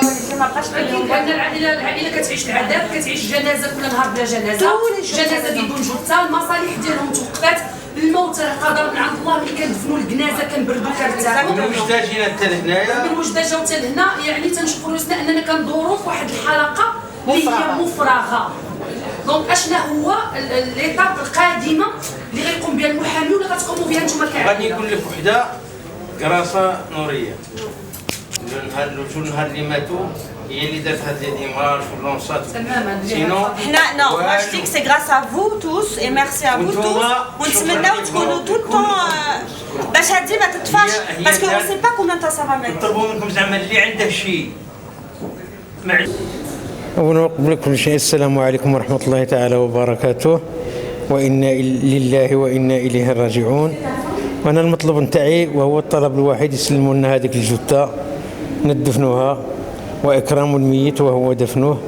ما بقاش اكيد لان العائله كتعيش العذاب، كتعيش جنازه كل نهار بلا جنازه، جنازه بدون جثه، المصالح ديالهم توقفات، الموت قدر من عند الله. ملي كندفنوا الجنازه كنبردوا كنرتاحوا. من وجده جينا حتى لهنايا، من وجده جاو حتى لهنا، يعني تنشوفوا راسنا اننا كندوروا في واحد الحلقه اللي هي مفرغه. دونك اشنا هو ليطاب القادمه اللي غيقوم بها المحامي ولا غتقوموا بها نتوما كعائله؟ غادي نقول لك وحده كراسه نوريه. النهار اللي ماتوا هي اللي دارت هاد لي ديمارش واللونسات. تماما. سينو حنا نو moi je dis que c'est grâce à vous tous et merci à vous tous ونتمناو تكونوا tout le temps باش هادي ما تطفاش parce que on sait pas combien de temps ça va mettre. نطلبوا منكم زعما اللي عنده شي أولا قبل كل شيء السلام عليكم ورحمة الله تعالى وبركاته، وإنا لله وإنا إليه راجعون. وأنا المطلب نتاعي وهو الطلب الواحد، يسلموا لنا هذيك الجثة ندفنوها، وإكرام الميت وهو دفنوه.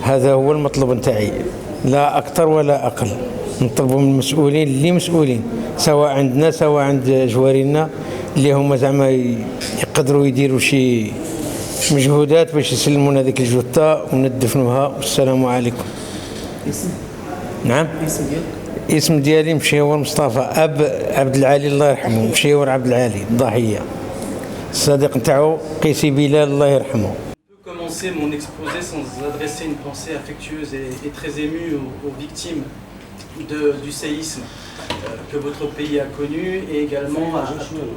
هذا هو المطلب نتاعي، لا أكثر ولا أقل. نطلبوا من المسؤولين اللي مسؤولين، سواء عندنا سواء عند جوارينا، اللي هما زعما يقدروا يديروا شي مجهودات باش يسلمونا هذيك الجثة وندفنوها. والسلام عليكم. نعم. اسم ديالي مشيور مصطفى، اب عبد العالي الله يرحمه، مشيور عبد العالي الضحيه، الصديق نتاعو قيسي بلال الله يرحمه. Commencer mon exposé sans adresser une pensée affectueuse et très émue aux victimes du séisme que votre pays a connu, et également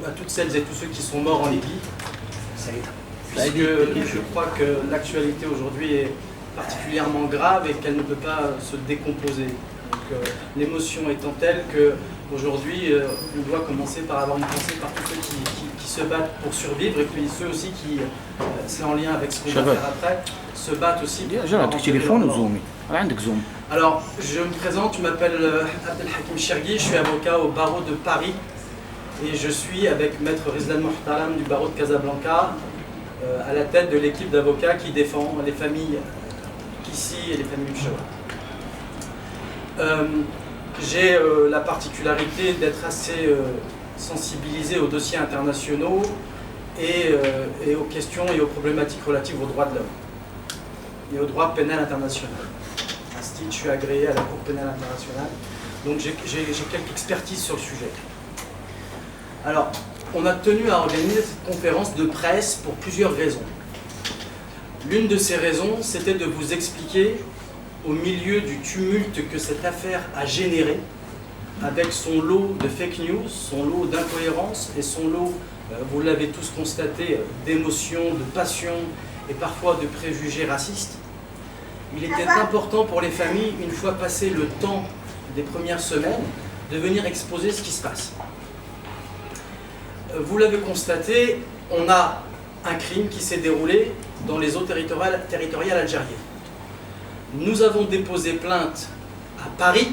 à toutes celles et tous ceux qui sont morts en Libye, puisque je crois que l'actualité aujourd'hui est particulièrement grave et qu'elle ne peut pas se décomposer. Donc l'émotion étant telle qu'aujourd'hui on doit commencer par avoir une pensée par tous ceux qui se battent pour survivre, et puis ceux aussi qui, c'est en lien avec ce qu'on va faire après, se battent aussi pour Alors, je me présente, je m'appelle Abdelhakim Chergui, je suis avocat au barreau de Paris, et je suis avec maître Rizlan Mokhtaram du barreau de Casablanca à la tête de l'équipe d'avocats qui défend les familles ici et les familles Mchawa. J'ai la particularité d'être assez sensibilisé aux dossiers internationaux et aux questions et aux problématiques relatives aux droits de l'homme et au droit pénal international. À ce titre, je suis agréé à la Cour pénale internationale, donc j'ai quelques expertises sur le sujet. Alors, on a tenu à organiser cette conférence de presse pour plusieurs raisons. L'une de ces raisons, c'était de vous expliquer, au milieu du tumulte que cette affaire a généré, avec son lot de fake news, son lot d'incohérences et son lot, vous l'avez tous constaté, d'émotions, de passions et parfois de préjugés racistes, il était important pour les familles, une fois passé le temps des premières semaines, de venir exposer ce qui se passe. Vous l'avez constaté, on a un crime qui s'est déroulé dans les eaux territoriales algériennes. Nous avons déposé plainte à Paris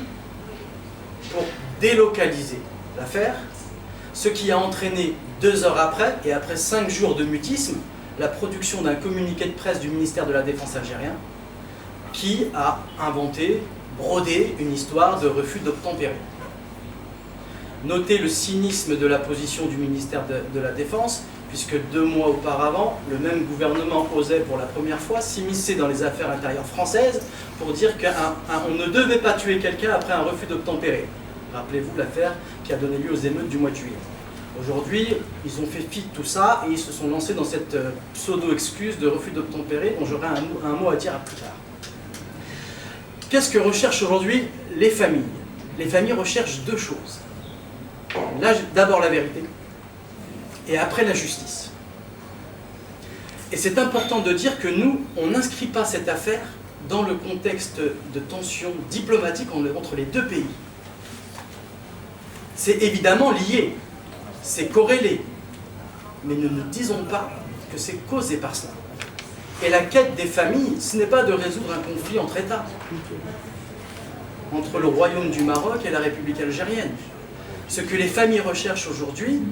pour délocaliser l'affaire, ce qui a entraîné 2 heures après, et après 5 jours de mutisme, la production d'un communiqué de presse du ministère de la Défense algérien qui a inventé, brodé une histoire de refus d'obtempérer. Notez le cynisme de la position du ministère de la Défense, puisque 2 mois auparavant, le même gouvernement osait pour la première fois s'immiscer dans les affaires intérieures françaises pour dire qu'on ne devait pas tuer quelqu'un après un refus d'obtempérer. Rappelez-vous l'affaire qui a donné lieu aux émeutes du mois de juillet. Aujourd'hui, ils ont fait fi de tout ça et ils se sont lancés dans cette pseudo-excuse de refus d'obtempérer dont j'aurai un mot à dire à plus tard. Qu'est-ce que recherchent aujourd'hui les familles? Les familles recherchent 2 choses. D'abord la vérité, et après la justice. Et c'est important de dire que nous, on n'inscrit pas cette affaire dans le contexte de tensions diplomatiques entre les 2 pays. C'est évidemment lié, c'est corrélé, mais nous ne disons pas que c'est causé par cela. Et la quête des familles, ce n'est pas de résoudre un conflit entre États, entre le Royaume du Maroc et la République algérienne. Ce que les familles recherchent aujourd'hui,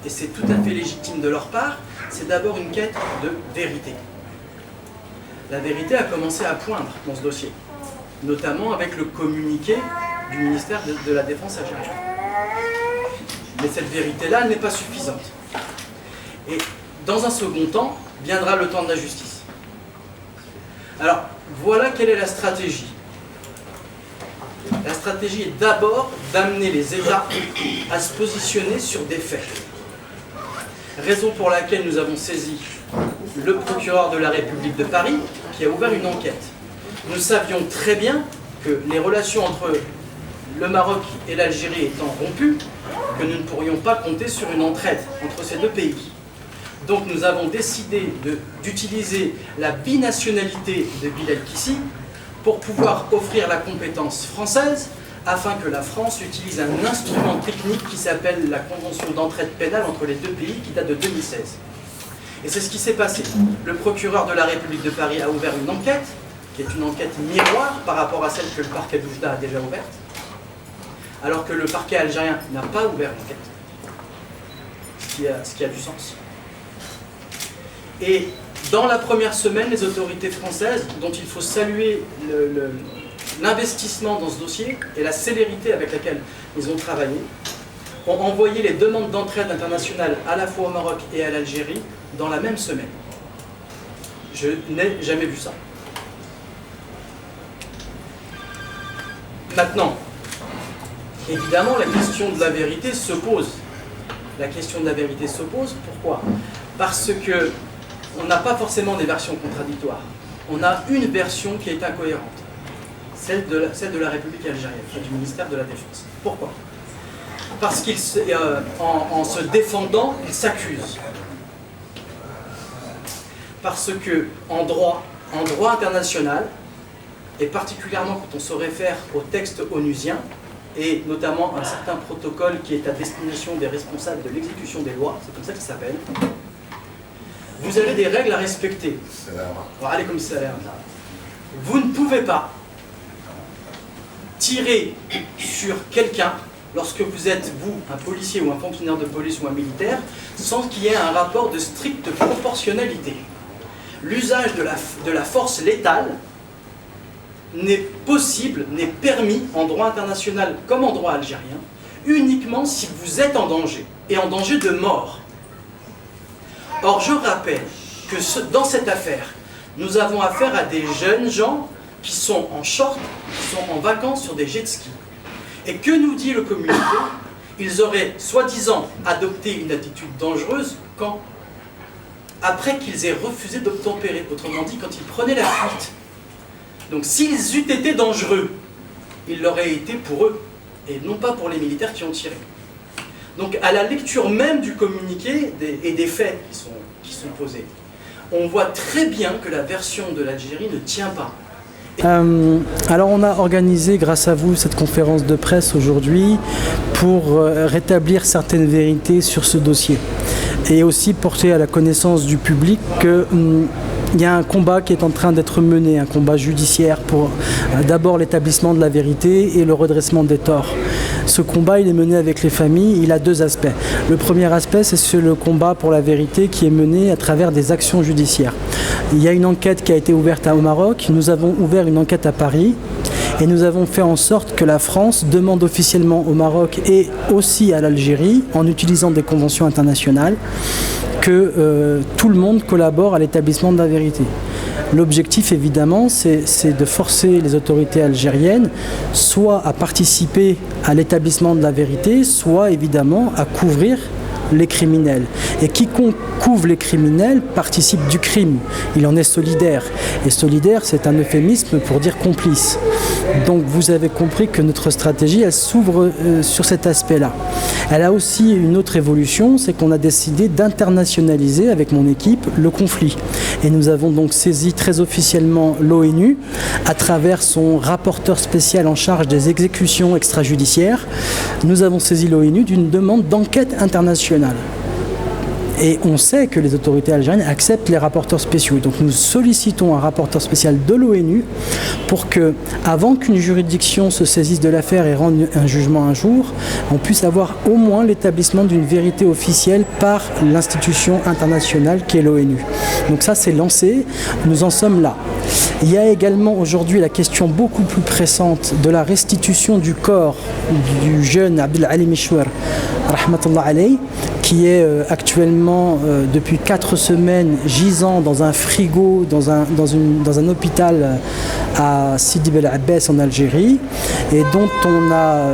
et c'est tout à fait légitime de leur part, c'est d'abord une quête de vérité. La vérité a commencé à poindre dans ce dossier, notamment avec le communiqué du ministère de la Défense algérien. Mais cette vérité-là n'est pas suffisante. Et dans un second temps, viendra le temps de la justice. Alors, voilà quelle est la stratégie. La stratégie est d'abord d'amener les États à se positionner sur des faits. Raison pour laquelle nous avons saisi le procureur de la République de Paris, qui a ouvert une enquête. Nous savions très bien que les relations entre le Maroc et l'Algérie étant rompues, que nous ne pourrions pas compter sur une entraide entre ces deux pays. Donc nous avons décidé d'utiliser la binationalité de Bilal Kissi pour pouvoir offrir la compétence française afin que la France utilise un instrument technique qui s'appelle la Convention d'entraide pénale entre les deux pays qui date de 2016. Et c'est ce qui s'est passé. Le procureur de la République de Paris a ouvert une enquête, qui est une enquête miroir par rapport à celle que le parquet d'Oujda a déjà ouverte, alors que le parquet algérien n'a pas ouvert l'enquête, ce qui a du sens. Et dans la première semaine, les autorités françaises, dont il faut saluer l'investissement dans ce dossier et la célérité avec laquelle ils ont travaillé, ont envoyé les demandes d'entraide internationale à la fois au Maroc et à l'Algérie dans la même semaine. Je n'ai jamais vu ça. Maintenant, évidemment, la question de la vérité se pose. La question de la vérité se pose, pourquoi? Parce que on n'a pas forcément des versions contradictoires. On a une version qui est incohérente, celle de la République algérienne, du ministère de la Défense. Pourquoi? Parce qu'en se défendant, il s'accuse. Parce que en droit international, et particulièrement quand on se réfère au texte onusien, et notamment un certain protocole qui est à destination des responsables de l'exécution des lois, c'est comme ça qu'il s'appelle, vous avez des règles à respecter. Vous ne pouvez pas tirer sur quelqu'un lorsque vous êtes, vous, un policier ou un fonctionnaire de police ou un militaire, sans qu'il y ait un rapport de stricte proportionnalité. L'usage de la force létale n'est possible, n'est permis en droit international comme en droit algérien, uniquement si vous êtes en danger, et en danger de mort. Or, je rappelle que dans cette affaire, nous avons affaire à des jeunes gens qui sont en short, qui sont en vacances sur des jet skis. Et que nous dit le communiqué? Ils auraient soi-disant adopté une attitude dangereuse quand? Après qu'ils aient refusé d'obtempérer, autrement dit quand ils prenaient la fuite. Donc s'ils eût été dangereux, il l'aurait été pour eux, et non pas pour les militaires qui ont tiré. Donc à la lecture même du communiqué et des faits qui sont posés, on voit très bien que la version de l'Algérie ne tient pas. Alors on a organisé grâce à vous cette conférence de presse aujourd'hui pour rétablir certaines vérités sur ce dossier et aussi porter à la connaissance du public que il y a un combat qui est en train d'être mené, un combat judiciaire pour d'abord l'établissement de la vérité et le redressement des torts. Ce combat, il est mené avec les familles, il a deux aspects. Le premier aspect, c'est le combat pour la vérité qui est mené à travers des actions judiciaires. Il y a une enquête qui a été ouverte au Maroc, nous avons ouvert une enquête à Paris et nous avons fait en sorte que la France demande officiellement au Maroc et aussi à l'Algérie, en utilisant des conventions internationales, que tout le monde collabore à l'établissement de la vérité. L'objectif, évidemment, c'est de forcer les autorités algériennes soit à participer à l'établissement de la vérité, soit évidemment à couvrir les criminels. Et quiconque couvre les criminels participe du crime. Il en est solidaire. Et solidaire, c'est un euphémisme pour dire complice. Donc vous avez compris que notre stratégie, elle s'ouvre sur cet aspect-là. Elle a aussi une autre évolution, c'est qu'on a décidé d'internationaliser avec mon équipe le conflit. Et nous avons donc saisi très officiellement l'ONU à travers son rapporteur spécial en charge des exécutions extrajudiciaires. Nous avons saisi l'ONU d'une demande d'enquête internationale. Et on sait que les autorités algériennes acceptent les rapporteurs spéciaux. Donc nous sollicitons un rapporteur spécial de l'ONU pour que, avant qu'une juridiction se saisisse de l'affaire et rende un jugement un jour, on puisse avoir au moins l'établissement d'une vérité officielle par l'institution internationale qui est l'ONU. Donc ça, c'est lancé, nous en sommes là. Il y a également aujourd'hui la question beaucoup plus pressante de la restitution du corps du jeune Abdel Ali Mechouer, rahmatullah alayh, qui est actuellement actuellement depuis 4 semaines gisant dans un frigo dans un hôpital à Sidi Bel Abbès en Algérie, et dont on a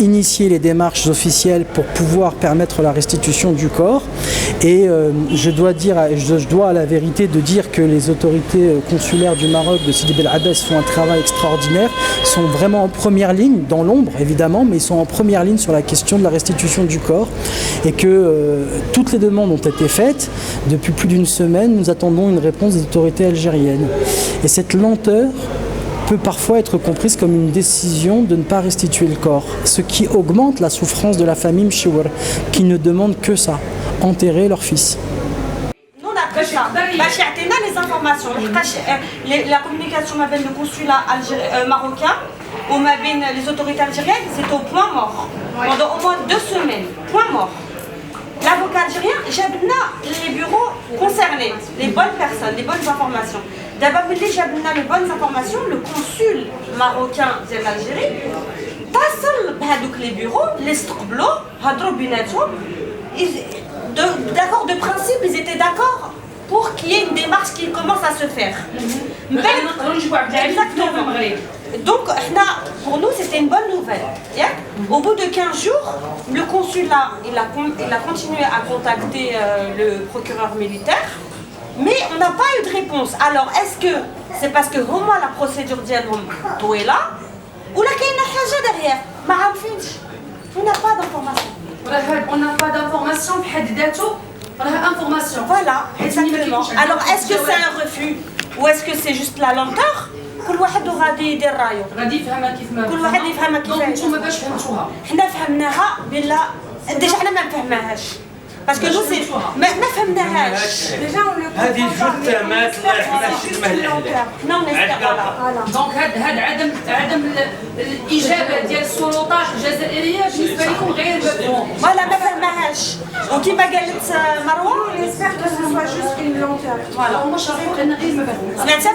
initié les démarches officielles pour pouvoir permettre la restitution du corps. Et je dois à la vérité de dire que les autorités consulaires du Maroc de Sidi Bel Abbès font un travail extraordinaire, sont vraiment en première ligne, dans l'ombre évidemment, mais ils sont en première ligne sur la question de la restitution du corps, et que toutes les demandes ont été faites. Depuis plus d'une semaine, nous attendons une réponse des autorités algériennes. Et cette lenteur peut parfois être comprise comme une décision de ne pas restituer le corps, ce qui augmente la souffrance de la famille Mchiwer, qui ne demande que ça, enterrer leur fils. Nous, on a fait ça. On a les informations. La communication avec le consulat marocain ou les autorités algériennes, c'est au point mort. Pendant au moins 2 semaines. Point mort. L'avocat algérien, j'ai les bureaux concernés, les bonnes personnes, les bonnes informations. D'abord, j'ai les bonnes informations, le consul marocain de l'Algérie, les bureaux, les stokblos, d'accord de principe, ils étaient d'accord pour qu'il y ait une démarche qui commence à se faire. Exactement. Donc, pour nous, c'était une bonne nouvelle. Au bout de 15 jours, le consulat il a continué à contacter le procureur militaire, mais on n'a pas eu de réponse. Alors, est-ce que c'est parce que vraiment la procédure d'Yalhom est là, ou là qu'il y a une chose derrière? On n'a pas d'information. On n'a pas d'information, information. Voilà, exactement. Alors, est-ce que c'est un refus ou est-ce que c'est juste la lenteur? كل واحد غادي يدير رايو غادي يفهمها كيف ما كل واحد يفهمها كيفاش. دونك نتوما باش فهمتوها حنا فهمناها بلا ديجا حنا ما نفهمهاش باسكو نو سي ما فهمناهاش ديجا هذه جوج تامات الله يرحمها الشيخ دونك هاد عدم الاجابه ديال السلطات الجزائريه بالنسبه لكم غير مفهوم. فوالا ما فهمناهاش وكيما قالت مروه نيسبيغ كو سو سوا جوست اون لونتور. فوالا هما شافوا ان غير مفهوم. سمعتها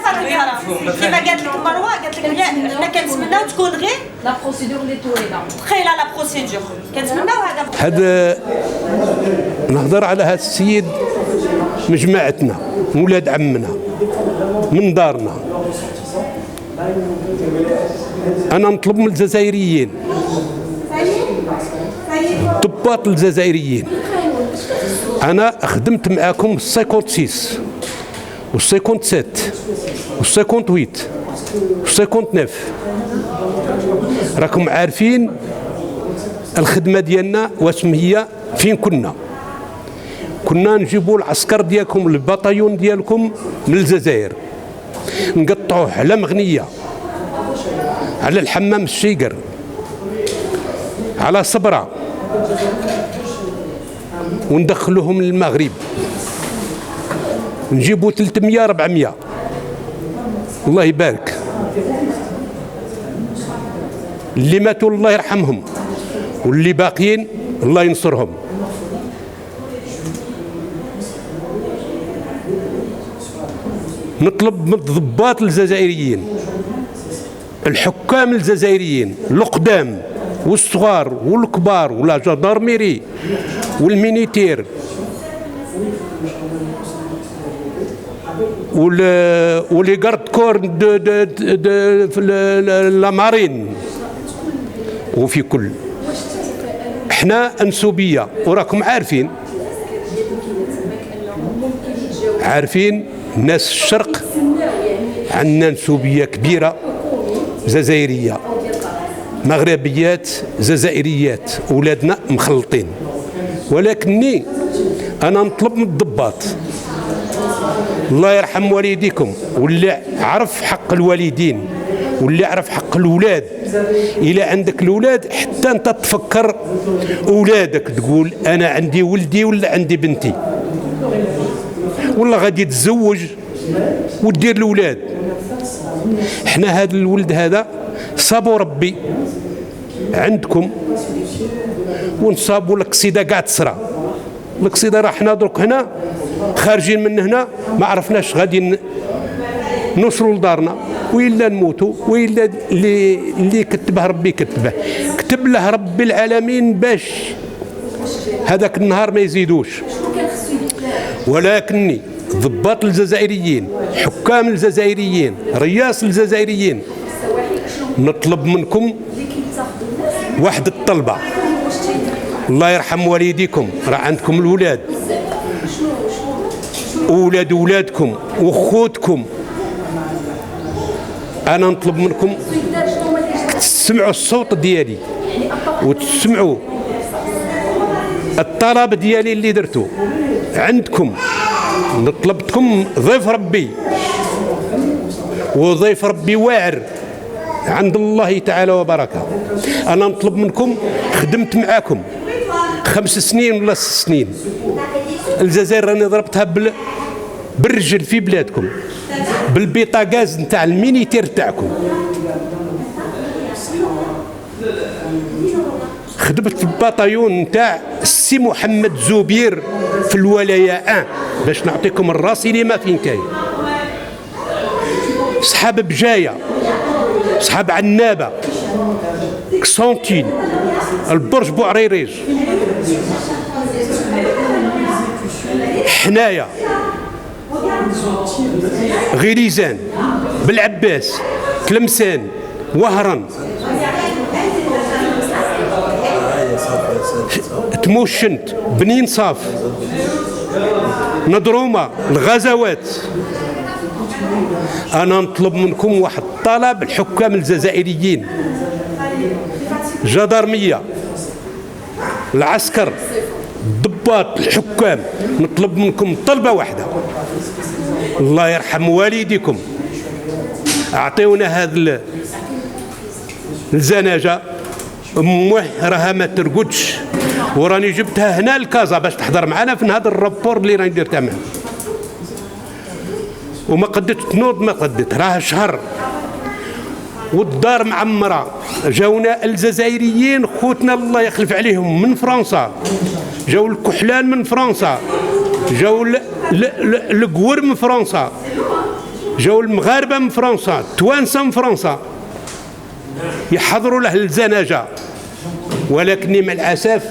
كيما قالت لك مروه قالت لك حنا كنتمناو تكون غير لا بروسيدور اللي تويدا تخيل لا بروسيدور كنتمناو هذا نهضر على هذا السيد من جماعتنا ولاد عمنا من دارنا. أنا نطلب من الجزائريين ضباط الجزائريين، أنا خدمت معاكم 56 و 57 و 58 و 59. راكم عارفين الخدمة ديالنا واسم هي فين كنا نجيبوا العسكر ديالكم البطايون ديالكم من الجزائر نقطعوه على مغنية، على الحمام الشيقر، على صبرة، وندخلوهم للمغرب، نجيبوا 300 400. الله يبارك اللي ماتوا الله يرحمهم، واللي باقيين الله ينصرهم. نطلب من الضباط الجزائريين، الحكام الجزائريين القدام والصغار والكبار ولا جندرميري والمينيتير ولي غارد كور لا مارين وفي كل. احنا انسوبيه وراكم عارفين ناس الشرق عندنا نسوبيه كبيره جزائريه، مغربيات جزائريات، اولادنا مخلطين. ولكني انا نطلب من الضباط الله يرحم والديكم، واللي عرف حق الوالدين واللي عرف حق الاولاد. الى عندك الاولاد حتى انت تفكر اولادك، تقول انا عندي ولدي ولا عندي بنتي، ولا غادي تتزوج ودير الاولاد. احنا هذا الولد هذا صابوا ربي عندكم، ونصابوا القصيده كاع تصرى. القصيده راه حنا درك هنا خارجين من هنا ما عرفناش غادي نوصلوا لدارنا وإلا نموتوا، وإلا اللي كتبه ربي كتب له رب العالمين باش هذاك النهار ما يزيدوش. ولكني ضباط الجزائريين، حكام الجزائريين، رياس الجزائريين، نطلب منكم واحد الطلبة. الله يرحم والديكم، راه عندكم الولاد، أولاد ولادكم وخوتكم. أنا نطلب منكم تسمعوا الصوت ديالي وتسمعوا الطلب ديالي اللي درتو عندكم. طلبتكم ضيف ربي، وضيف ربي واعر عند الله تعالى وبركة. أنا نطلب منكم، خدمت معاكم 5 سنين ولا 6 سنين. الجزائر راني ضربتها بالرجل في بلادكم، بالبيطاغاز نتاع المينيتير تاعكم. خدمت في البطايون نتاع السي محمد زبير في الولاية 1 باش نعطيكم الراسي ما فين كاين. صحاب بجاية، صحاب عنابة، كسونتين، البرج بوعريريج، حنايا، غيليزان، بالعباس، تلمسان، وهران، تموشنت، بنين صاف، نضرومة، الغزوات. أنا نطلب منكم واحد الطلب، الحكام الجزائريين، جدارمية، العسكر، الضباط، الحكام، نطلب منكم طلبة واحدة. الله يرحم والديكم، أعطيونا هذا الزناجة. أمه راها ما ترقدش، وراني جبتها هنا لكازا باش تحضر معنا في هذا الرابور اللي راني درتها معاه، وما قدت تنوض، ما قدت، راها شهر والدار معمرة. جاونا الجزائريين خوتنا الله يخلف عليهم من فرنسا، جاو الكحلان من فرنسا، جاو القور من فرنسا، جاو المغاربة من فرنسا، التوانسة من فرنسا يحضروا له الزناجة، ولكن مع الأسف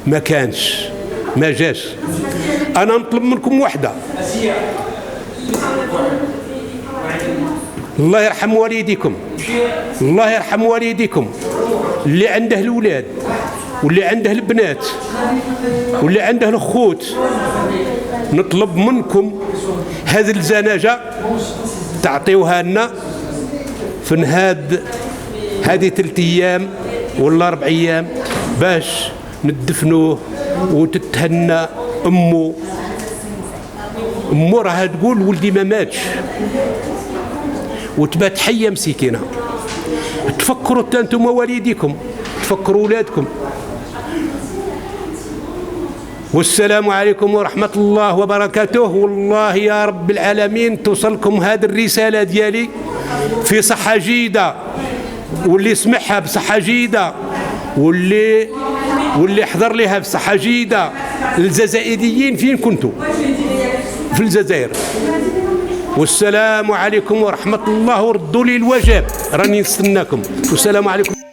ما كانش، ما جاش. أنا نطلب منكم وحدة، الله يرحم والديكم، الله يرحم والديكم اللي عنده الأولاد واللي عنده البنات واللي عنده الأخوت. نطلب منكم هذه الزناجة تعطيوها لنا في هذه 3 أيام ولا 4 أيام باش ندفنوه وتتهنى أمه. أمه راها تقول ولدي ما ماتش، وتبات حية مسكينة. تفكروا أنتم والديكم، تفكروا أولادكم. والسلام عليكم ورحمة الله وبركاته. والله يا رب العالمين توصلكم هذه الرسالة ديالي في صحة جيدة، واللي سمعها بصحة جيدة، واللي حضر لها بصحة جيدة. الجزائريين فين كنتوا؟ في الجزائر. والسلام عليكم ورحمة الله، وردوا لي الوجب، راني نستناكم. والسلام عليكم.